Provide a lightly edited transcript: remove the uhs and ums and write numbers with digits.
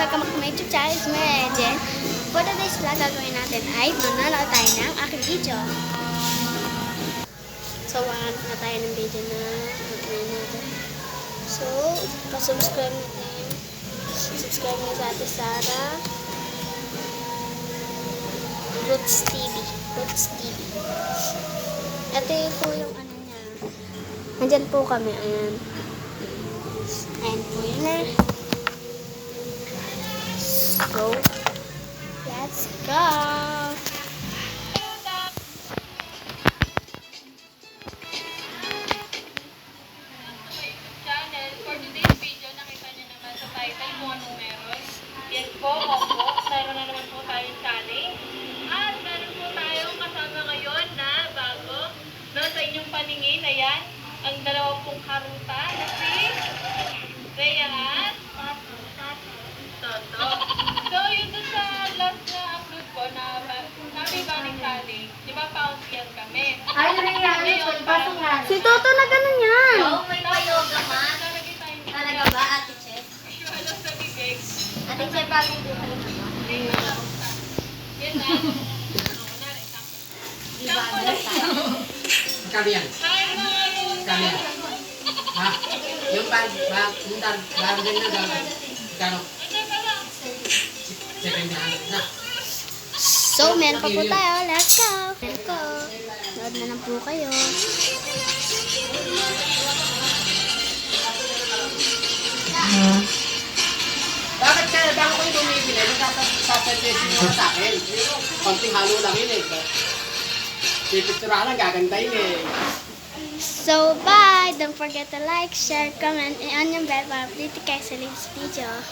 welcome back to my YouTube channel. It's me, Jen. For today's vlog, gagawin natin ay manonood tayo ng aking video. So, wala na tayo ng video na gagawin natin. So, pa-subscribe natin. Subscribe nyo sa Ate Sara. Roots TV. Roots TV. Ito po yung ano niya. Nandyan po kami. Ayan. Ayan po yun na. So, let's go! Channel. For today's video, nakita niyo naman sa title kung anong meron. Yan po, opo. Meron na naman po tayong challenge. At meron po tayong kasama ngayon na bago. No, sa inyong paningin, ayan, ang dalawang pong karuta na si Rhea at Toto. So, yun dun sa last na upload ko na Happy Bunny Challenge, di ba pa-outyan kami? Ay, nangyayari. Pasok nga. Si Toto na ganun yan! Oo, may pa-yoga man. Nalagay tayong Talaga ba, Ate Che? ano sa bibig. Ate Che, bagong buhay na ba? Yan na. Di ba, ano tayo? Magkano yan? Hi, mga Magkano yan? Ha? Yung bargain na gagawin. Magkano? 700 na. So, meron pa po tayo. Let's go! Let's go! Nood na lang po kayo. Bakit kaya bago kayo bumibili? Nagsasadyesin nyo sa akin. Konting halo lang yun eh. Pipictura lang, gagandahin eh. So, bye! Don't forget to like, share, comment, and on yung bell para update kayo sa latest video.